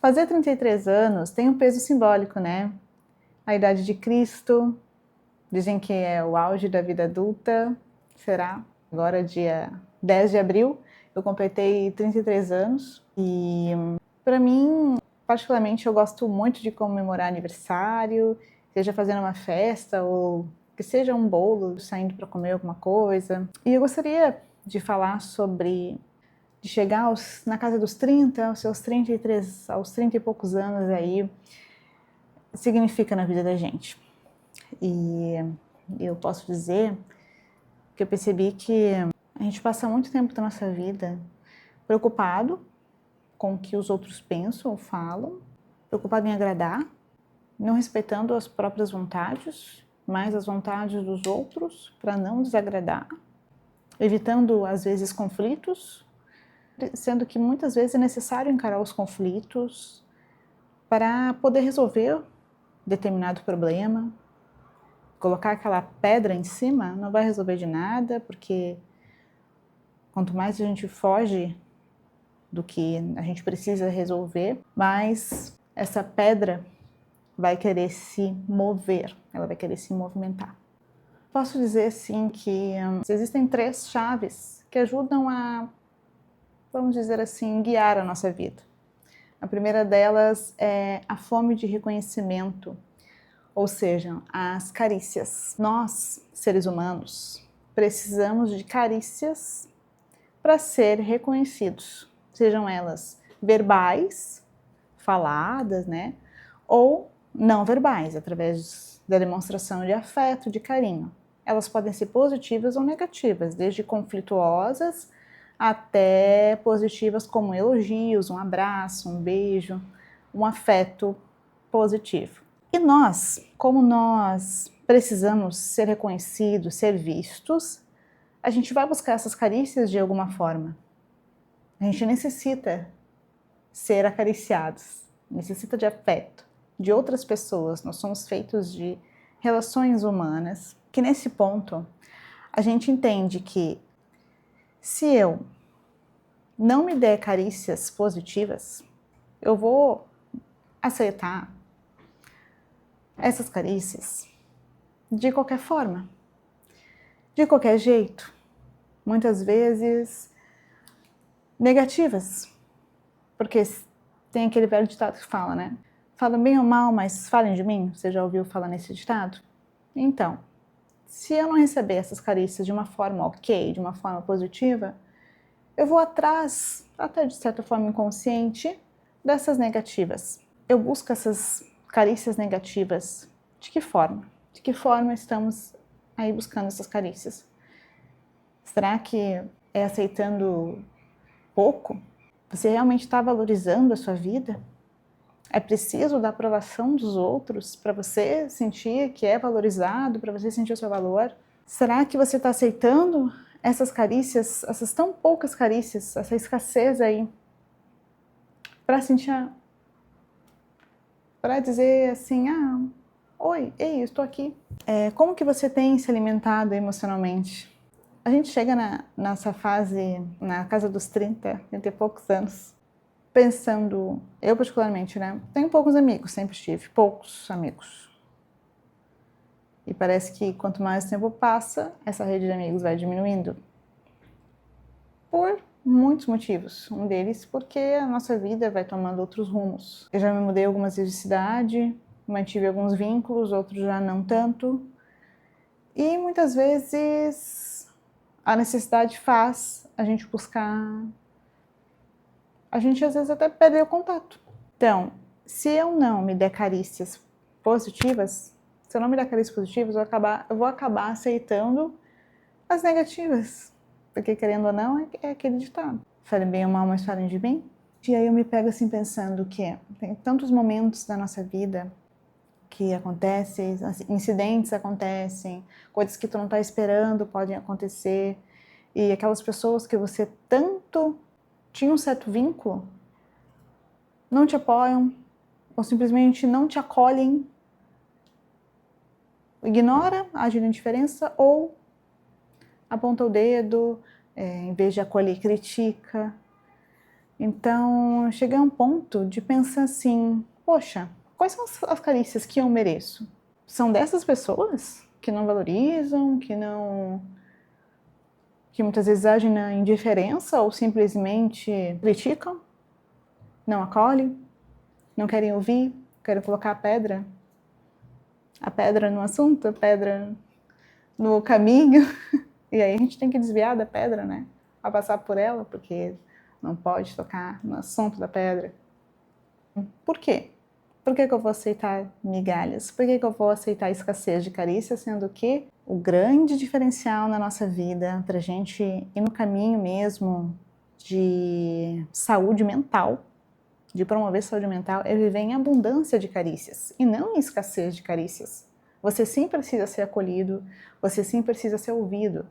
Fazer 33 anos tem um peso simbólico, né? A idade de Cristo, dizem que é o auge da vida adulta, será? Agora, dia 10 de abril, eu completei 33 anos e, para mim, particularmente, eu gosto muito de comemorar aniversário, seja fazendo uma festa ou que seja um bolo, saindo para comer alguma coisa. E eu gostaria de falar sobre de chegar na casa dos 30, aos seus 33, aos 30 e poucos anos aí, significa na vida da gente. E eu posso dizer que eu percebi que a gente passa muito tempo da nossa vida preocupado com o que os outros pensam ou falam, preocupado em agradar, não respeitando as próprias vontades, mas as vontades dos outros para não desagradar, evitando às vezes conflitos, sendo que muitas vezes é necessário encarar os conflitos para poder resolver determinado problema. Colocar aquela pedra em cima não vai resolver de nada, porque quanto mais a gente foge do que a gente precisa resolver, mais essa pedra vai querer se mover, ela vai querer se movimentar. Posso dizer sim que existem 3 chaves que ajudam a, vamos dizer assim, guiar a nossa vida. A primeira delas é a fome de reconhecimento, ou seja, as carícias. Nós, seres humanos, precisamos de carícias para ser reconhecidos, sejam elas verbais, faladas, né, ou não verbais, através da demonstração de afeto, de carinho. Elas podem ser positivas ou negativas, desde conflituosas até positivas como elogios, um abraço, um beijo, um afeto positivo. E nós, como nós precisamos ser reconhecidos, ser vistos, a gente vai buscar essas carícias de alguma forma. A gente necessita ser acariciados, necessita de afeto, de outras pessoas. Nós somos feitos de relações humanas, que nesse ponto a gente entende que se eu não me der carícias positivas, eu vou aceitar essas carícias de qualquer forma, de qualquer jeito, muitas vezes negativas, porque tem aquele velho ditado que fala, né? Falam bem ou mal, mas falem de mim. Você já ouviu falar nesse ditado? Então, se eu não receber essas carícias de uma forma ok, de uma forma positiva, eu vou atrás, até de certa forma inconsciente, dessas negativas. Eu busco essas carícias negativas. De que forma? De que forma estamos aí buscando essas carícias? Será que é aceitando pouco? Você realmente está valorizando a sua vida? É preciso da aprovação dos outros para você sentir que é valorizado, para você sentir o seu valor? Será que você está aceitando essas carícias, essas tão poucas carícias, essa escassez aí, para sentir, para dizer assim, oi, ei, eu estou aqui. Como que você tem se alimentado emocionalmente? A gente chega nessa fase, na casa dos 30 e poucos anos, pensando, eu particularmente, né? Tenho poucos amigos, sempre tive poucos amigos. E parece que quanto mais tempo passa, essa rede de amigos vai diminuindo. Por muitos motivos. Um deles porque a nossa vida vai tomando outros rumos. Eu já me mudei algumas vezes de cidade, mantive alguns vínculos, outros já não tanto. E muitas vezes a necessidade faz a gente buscar... A gente às vezes até perde o contato. Então, se eu não me der carícias positivas, se eu não me der carícias positivas, eu vou acabar aceitando as negativas. Porque, querendo ou não, é aquele ditado. Falem bem ou mal, mas falem de mim. E aí eu me pego assim pensando que tem tantos momentos da nossa vida que acontecem, incidentes acontecem, coisas que tu não está esperando podem acontecer. E aquelas pessoas que você tanto tinha um certo vínculo, não te apoiam, ou simplesmente não te acolhem, ignora, age de indiferença, ou aponta o dedo, em vez de acolher, critica. Então, cheguei a um ponto de pensar assim, poxa, quais são as carícias que eu mereço? São dessas pessoas que não valorizam, que muitas vezes agem na indiferença ou simplesmente criticam, não acolhem, não querem ouvir, querem colocar a pedra no assunto, a pedra no caminho, e aí a gente tem que desviar da pedra, né? A passar por ela, porque não pode tocar no assunto da pedra. Por quê? Por que eu vou aceitar migalhas? Por que eu vou aceitar escassez de carícia, sendo que o grande diferencial na nossa vida, para a gente ir no caminho mesmo de saúde mental, de promover saúde mental, é viver em abundância de carícias e não em escassez de carícias. Você sim precisa ser acolhido, você sim precisa ser ouvido.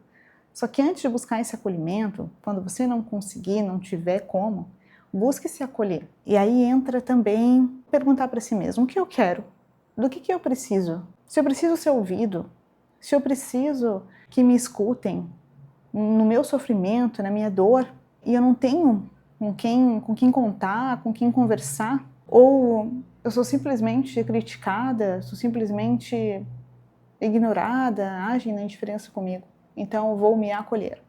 Só que antes de buscar esse acolhimento, quando você não conseguir, não tiver como, busque se acolher. E aí entra também perguntar para si mesmo, o que eu quero? Do que eu preciso? Se eu preciso ser ouvido, se eu preciso que me escutem no meu sofrimento, na minha dor, e eu não tenho com quem contar, com quem conversar, ou eu sou simplesmente criticada, sou simplesmente ignorada, agem na indiferença comigo. Então eu vou me acolher,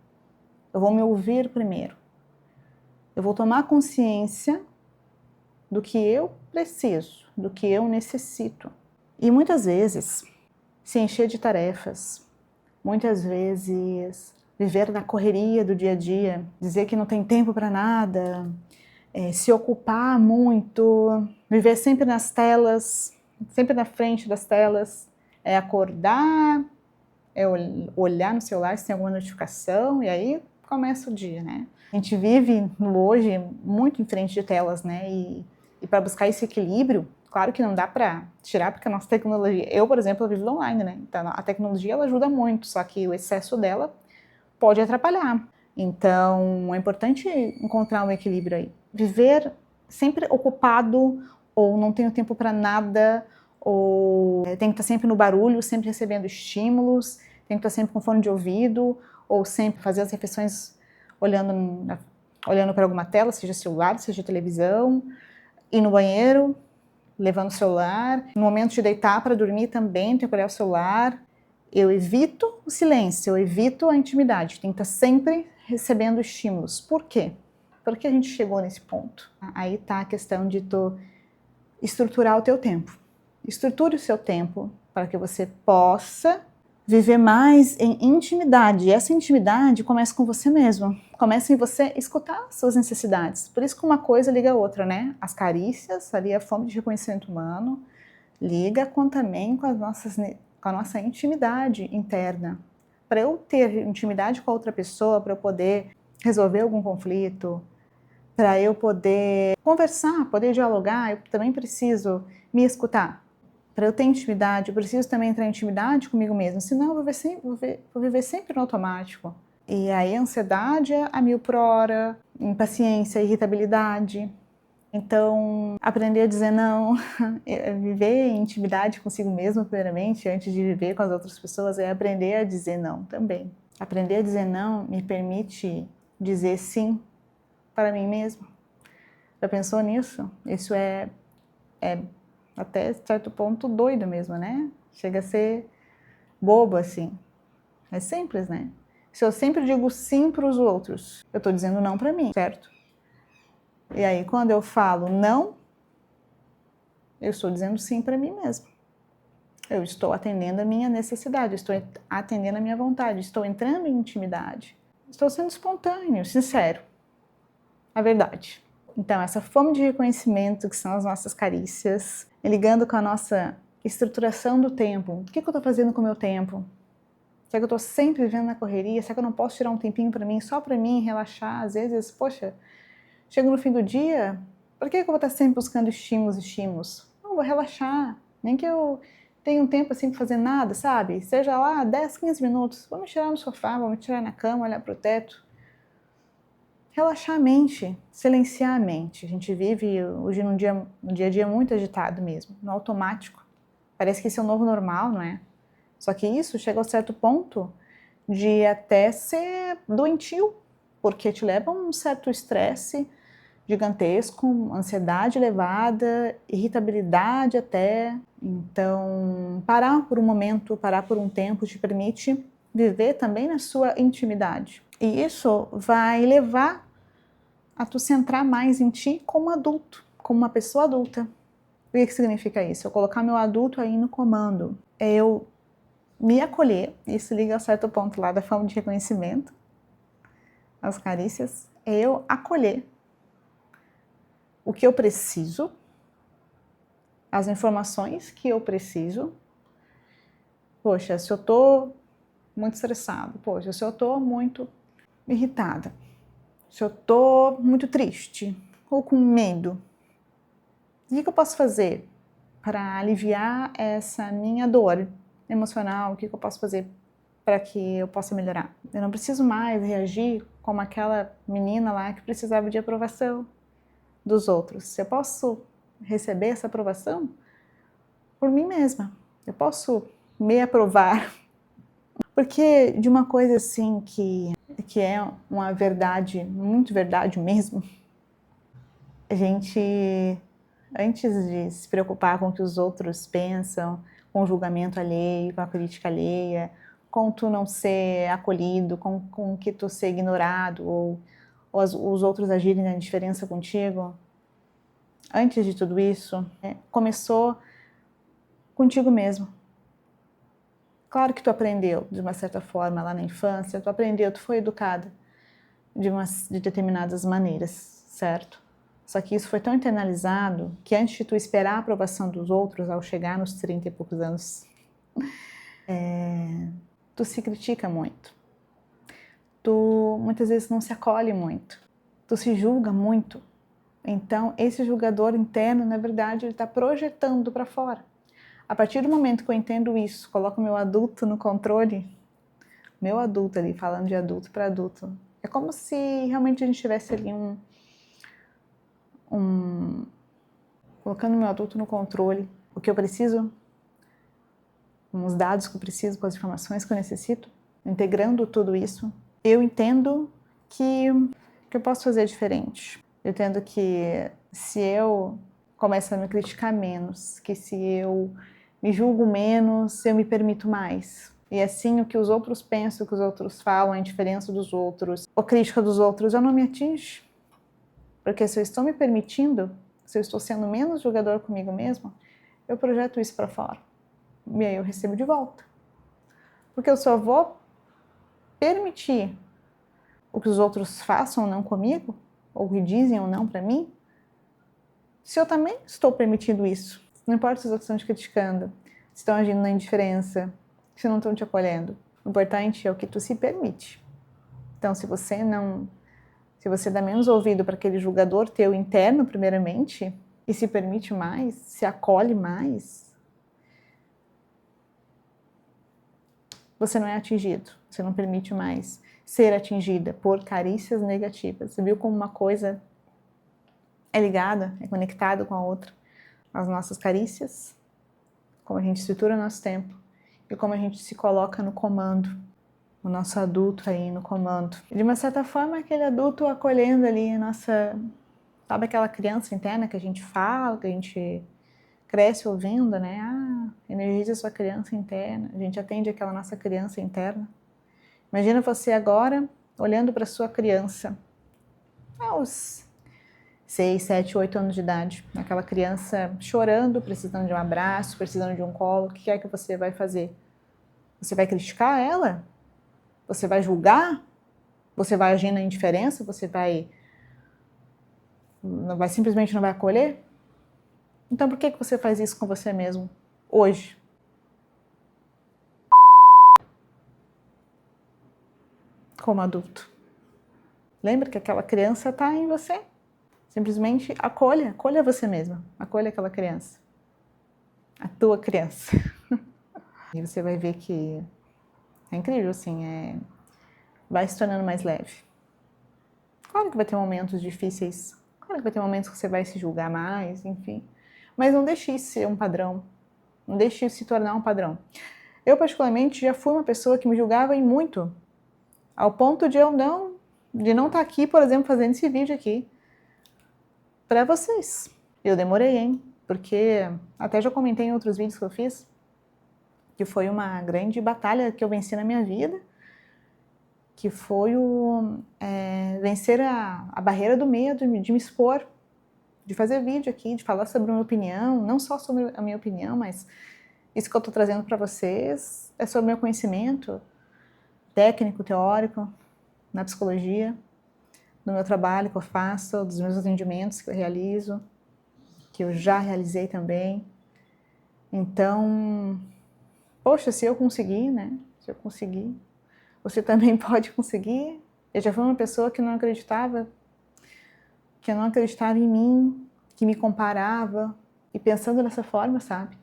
eu vou me ouvir primeiro, eu vou tomar consciência do que eu preciso, do que eu necessito. E muitas vezes se encher de tarefas, muitas vezes viver na correria do dia a dia, dizer que não tem tempo para nada, se ocupar muito, viver sempre nas telas, sempre na frente das telas, é acordar, é olhar no celular se tem alguma notificação e aí começa o dia, né? A gente vive no hoje muito em frente de telas, né? E para buscar esse equilíbrio, claro que não dá para tirar porque a nossa tecnologia, eu, por exemplo, eu vivo online, né? Então a tecnologia ela ajuda muito, só que o excesso dela pode atrapalhar. Então é importante encontrar um equilíbrio aí. Viver sempre ocupado ou não tenho tempo para nada, ou tem que estar sempre no barulho, sempre recebendo estímulos, tem que estar sempre com fone de ouvido, ou sempre fazer as refeições olhando para alguma tela, seja celular, seja televisão, ir no banheiro, levando o celular, no momento de deitar para dormir também, tem que olhar o celular. Eu evito o silêncio, eu evito a intimidade, tem que estar sempre recebendo estímulos. Por quê? Por que a gente chegou nesse ponto? Aí está a questão de tu estruturar o teu tempo. Estruture o seu tempo para que você possa viver mais em intimidade. E essa intimidade começa com você mesmo. Começa em você escutar as suas necessidades. Por isso que uma coisa liga a outra, né? As carícias, ali a fome de reconhecimento humano, liga também com a nossa intimidade interna. Para eu ter intimidade com a outra pessoa, para eu poder resolver algum conflito, para eu poder conversar, poder dialogar, eu também preciso me escutar. Para eu ter intimidade, eu preciso também entrar em intimidade comigo mesma, senão eu vou viver sempre no automático. E aí a ansiedade é a 1000 por hora, impaciência, irritabilidade. Então, aprender a dizer não, viver em intimidade consigo mesmo, primeiramente, antes de viver com as outras pessoas, é aprender a dizer não também. Aprender a dizer não me permite dizer sim para mim mesmo. Já pensou nisso? Isso é até certo ponto doido mesmo, né? Chega a ser bobo assim. É simples, né? Se eu sempre digo sim para os outros, eu estou dizendo não para mim, certo? E aí quando eu falo não, eu estou dizendo sim para mim mesmo. Eu estou atendendo a minha necessidade, estou atendendo a minha vontade, estou entrando em intimidade. Estou sendo espontâneo, sincero. A verdade. Então, essa fome de reconhecimento, que são as nossas carícias, ligando com a nossa estruturação do tempo. O que eu estou fazendo com o meu tempo? Será que eu estou sempre vivendo na correria? Será que eu não posso tirar um tempinho para mim, só para mim, relaxar? Às vezes, poxa, chego no fim do dia, por que eu vou estar sempre buscando estímulos? Não, vou relaxar. Nem que eu tenha um tempo assim para fazer nada, sabe? Seja lá 10, 15 minutos. Vou me tirar no sofá, vou me tirar na cama, olhar para o teto. Relaxar a mente, silenciar a mente. A gente vive hoje no dia a dia muito agitado mesmo, no automático. Parece que isso é o novo normal, não é? Só que isso chega a um certo ponto de até ser doentio, porque te leva a um certo estresse, gigantesco, ansiedade elevada, irritabilidade até. Então, parar por um momento, parar por um tempo te permite viver também na sua intimidade. E isso vai levar a tu centrar mais em ti como adulto, como uma pessoa adulta. O que significa isso? Eu colocar meu adulto aí no comando. É eu me acolher, isso liga a certo ponto lá da forma de reconhecimento, as carícias, é eu acolher o que eu preciso, as informações que eu preciso. Poxa, se eu tô muito estressado, poxa, se eu tô muito irritada, se eu tô muito triste ou com medo, o que eu posso fazer para aliviar essa minha dor emocional? O que eu posso fazer para que eu possa melhorar? Eu não preciso mais reagir como aquela menina lá que precisava de aprovação dos outros. Eu posso receber essa aprovação por mim mesma. Eu posso me aprovar. Porque de uma coisa assim que é uma verdade, muito verdade mesmo, a gente, antes de se preocupar com o que os outros pensam, com o julgamento alheio, com a crítica alheia, com tu não ser acolhido, com que tu ser ignorado, ou os outros agirem na indiferença contigo, antes de tudo isso, começou contigo mesmo. Claro que tu aprendeu, de uma certa forma, lá na infância, tu aprendeu, tu foi educada de determinadas maneiras, certo? Só que isso foi tão internalizado que antes de tu esperar a aprovação dos outros ao chegar nos 30 e poucos anos, tu se critica muito. Tu muitas vezes não se acolhe muito. Tu se julga muito. Então, esse julgador interno, na verdade, ele está projetando para fora. A partir do momento que eu entendo isso, coloco meu adulto no controle, meu adulto ali, falando de adulto para adulto, é como se realmente a gente tivesse ali colocando meu adulto no controle, o que eu preciso, com os dados que eu preciso, com as informações que eu necessito, integrando tudo isso, eu entendo que eu posso fazer diferente. Eu entendo que se eu começo a me criticar menos, que se eu me julgo menos, eu me permito mais. E assim, o que os outros pensam, o que os outros falam, a indiferença dos outros, a crítica dos outros, já não me atinge. Porque se eu estou me permitindo, se eu estou sendo menos julgador comigo mesmo, eu projeto isso para fora. E aí eu recebo de volta. Porque eu só vou permitir o que os outros façam ou não comigo, ou que dizem ou não para mim, se eu também estou permitindo isso. Não importa se os outros estão te criticando, se estão agindo na indiferença, se não estão te acolhendo. O importante é o que tu se permite. Então, se você dá menos ouvido para aquele julgador teu interno, primeiramente, e se permite mais, se acolhe mais, você não é atingido, você não permite mais ser atingida por carícias negativas. Você viu como uma coisa é ligada, é conectada com a outra? As nossas carícias, como a gente estrutura nosso tempo e como a gente se coloca no comando, o nosso adulto aí no comando. De uma certa forma, aquele adulto acolhendo ali a nossa, sabe aquela criança interna que a gente fala, que a gente cresce ouvindo, né? Energiza a sua criança interna, a gente atende aquela nossa criança interna. Imagina você agora olhando para sua criança aos 6, 7, 8 anos de idade, aquela criança chorando, precisando de um abraço, precisando de um colo. O que é que você vai fazer? Você vai criticar ela? Você vai julgar? Você vai agir na indiferença? Você simplesmente não vai acolher? Então por que você faz isso com você mesmo hoje? Como adulto. Lembra que aquela criança está em você. Simplesmente acolha você mesma, acolha aquela criança, a tua criança. E você vai ver que é incrível, assim, vai se tornando mais leve. Claro que vai ter momentos difíceis, claro que vai ter momentos que você vai se julgar mais, enfim. Mas não deixe isso ser um padrão, não deixe isso se tornar um padrão. Eu, particularmente, já fui uma pessoa que me julgava em muito, ao ponto de não estar aqui, por exemplo, fazendo esse vídeo aqui. para vocês. Eu demorei, hein? Porque até já comentei em outros vídeos que eu fiz, que foi uma grande batalha que eu venci na minha vida, que foi vencer a barreira do medo de me expor, de fazer vídeo aqui, de falar sobre a minha opinião, não só sobre a minha opinião, mas isso que eu estou trazendo para vocês é sobre o meu conhecimento técnico, teórico, na psicologia, no meu trabalho que eu faço, dos meus atendimentos que eu realizo, que eu já realizei também. Então, poxa, se eu conseguir, né? Se eu conseguir, você também pode conseguir. Eu já fui uma pessoa que não acreditava em mim, que me comparava. E pensando dessa forma, sabe?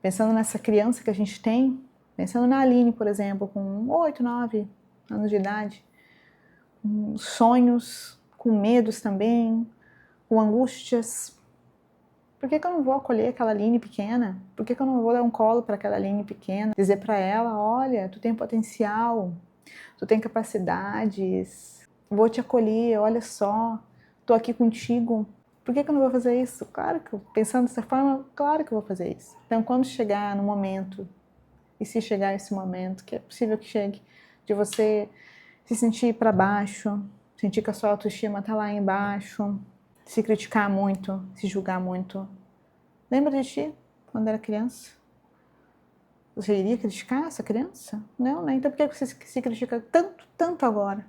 Pensando nessa criança que a gente tem, pensando na Aline, por exemplo, com 8, 9 anos de idade, com sonhos, com medos também, com angústias. Por que eu não vou acolher aquela Aline pequena? Por que eu não vou dar um colo para aquela Aline pequena? Dizer para ela, olha, tu tem potencial, tu tem capacidades, vou te acolher, olha só, tô aqui contigo. Por que eu não vou fazer isso? Claro que, pensando dessa forma, claro que eu vou fazer isso. Então, quando chegar no momento, e se chegar esse momento, que é possível que chegue, de você se sentir para baixo, sentir que a sua autoestima está lá embaixo, se criticar muito, se julgar muito. Lembra de ti, quando era criança? Você iria criticar essa criança? Não, né? Então por que você se critica tanto agora?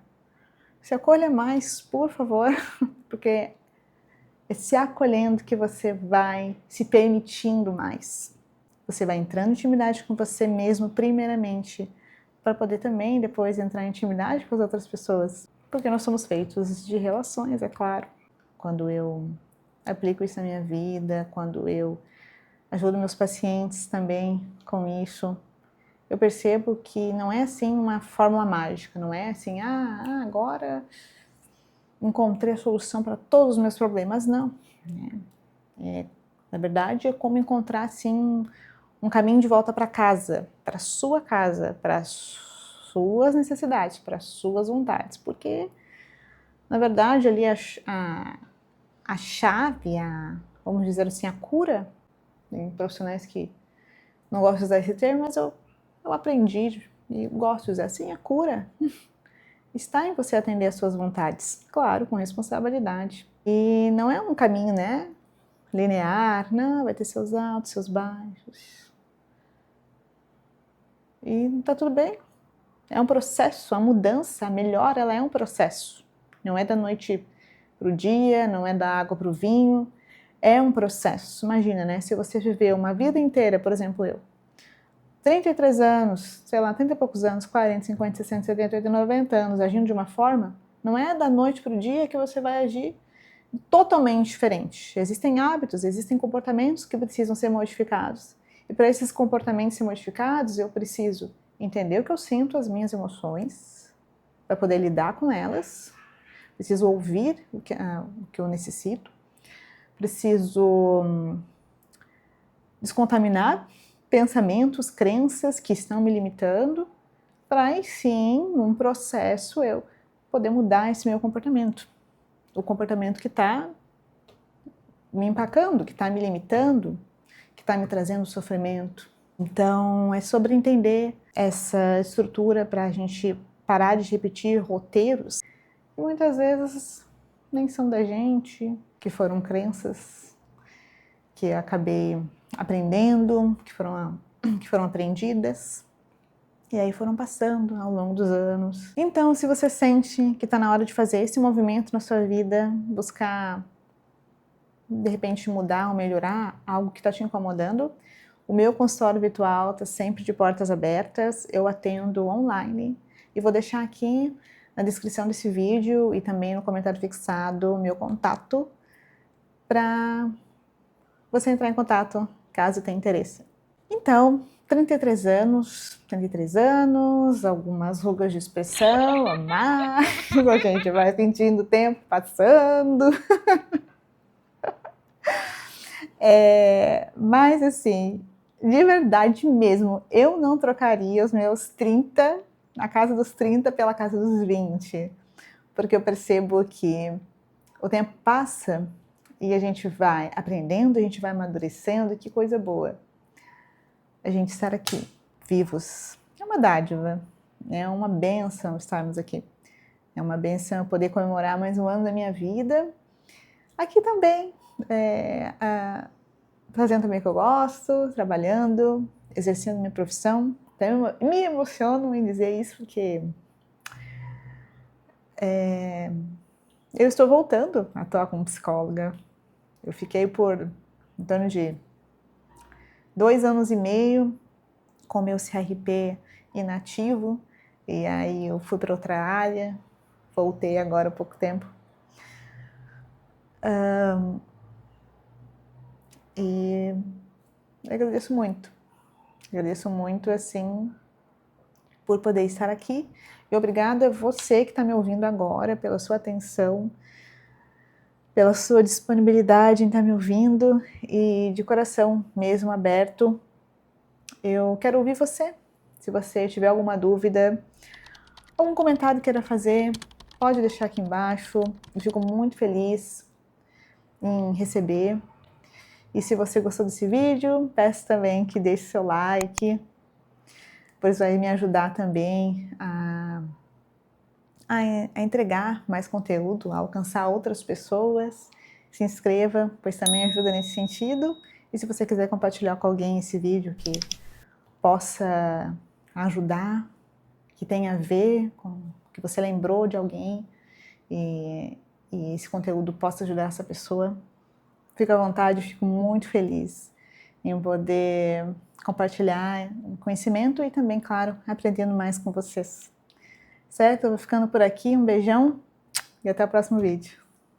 Se acolha mais, por favor, porque é se acolhendo que você vai se permitindo mais. Você vai entrando em intimidade com você mesmo, primeiramente, para poder também depois entrar em intimidade com as outras pessoas. Porque nós somos feitos de relações, é claro. Quando eu aplico isso na minha vida, quando eu ajudo meus pacientes também com isso, eu percebo que não é assim uma fórmula mágica, não é assim, agora encontrei a solução para todos os meus problemas, não. Na verdade, é como encontrar assim um caminho de volta para casa, para sua casa, para suas necessidades, para suas vontades, porque na verdade ali a chave, vamos dizer assim, a cura, tem profissionais que não gostam de usar esse termo, mas eu aprendi e gosto de usar assim, a cura está em você atender às suas vontades, claro, com responsabilidade. E não é um caminho, né, linear, não, vai ter seus altos, seus baixos. E tá tudo bem. É um processo, a mudança, a melhora, ela é um processo. Não é da noite para o dia, não é da água para o vinho. É um processo. Imagina, né? Se você viveu uma vida inteira, por exemplo, eu, 33 anos, sei lá, 30 e poucos anos, 40, 50, 60, 70, 80, 90 anos, agindo de uma forma, não é da noite para o dia que você vai agir totalmente diferente. Existem hábitos, existem comportamentos que precisam ser modificados. E para esses comportamentos ser modificados, eu preciso entender o que eu sinto, as minhas emoções, para poder lidar com elas. Preciso ouvir o que eu necessito. Preciso descontaminar pensamentos, crenças que estão me limitando, para aí sim, num processo, eu poder mudar esse meu comportamento. O comportamento que está me empacando, que está me limitando, que está me trazendo sofrimento. Então, é sobre entender essa estrutura para a gente parar de repetir roteiros que muitas vezes nem são da gente, que foram crenças que eu acabei aprendendo, que foram aprendidas. E aí foram passando ao longo dos anos. Então, se você sente que está na hora de fazer esse movimento na sua vida, buscar, de repente, mudar ou melhorar algo que está te incomodando, o meu consultório virtual está sempre de portas abertas, eu atendo online. E vou deixar aqui na descrição desse vídeo e também no comentário fixado o meu contato para você entrar em contato caso tenha interesse. Então, 33 anos, algumas rugas de expressão, a mais, a gente vai sentindo o tempo passando. Mas assim, de verdade mesmo, eu não trocaria os meus 30, a casa dos 30 pela casa dos 20, porque eu percebo que o tempo passa e a gente vai aprendendo, a gente vai amadurecendo, que coisa boa. A gente estar aqui, vivos. É uma dádiva, é uma bênção estarmos aqui. É uma bênção poder comemorar mais um ano da minha vida. Aqui também, fazendo também o que eu gosto, trabalhando, exercendo minha profissão. Então, eu me emociono em dizer isso, porque eu estou voltando a atuar como psicóloga. Eu fiquei por em torno de 2 anos e meio com meu CRP inativo, e aí eu fui para outra área, voltei agora há pouco tempo. E agradeço muito, assim, por poder estar aqui. E obrigada a você que está me ouvindo agora, pela sua atenção, pela sua disponibilidade em estar me ouvindo, e de coração mesmo aberto, eu quero ouvir você. Se você tiver alguma dúvida, algum comentário queira fazer, pode deixar aqui embaixo. Eu fico muito feliz em receber. E se você gostou desse vídeo, peço também que deixe seu like, pois vai me ajudar também a entregar mais conteúdo, a alcançar outras pessoas. Se inscreva, pois também ajuda nesse sentido. E se você quiser compartilhar com alguém esse vídeo que possa ajudar, que tenha a ver com que você lembrou de alguém e esse conteúdo possa ajudar essa pessoa, fica à vontade, eu fico muito feliz em poder compartilhar conhecimento e também, claro, aprendendo mais com vocês. Certo? Eu vou ficando por aqui, um beijão e até o próximo vídeo.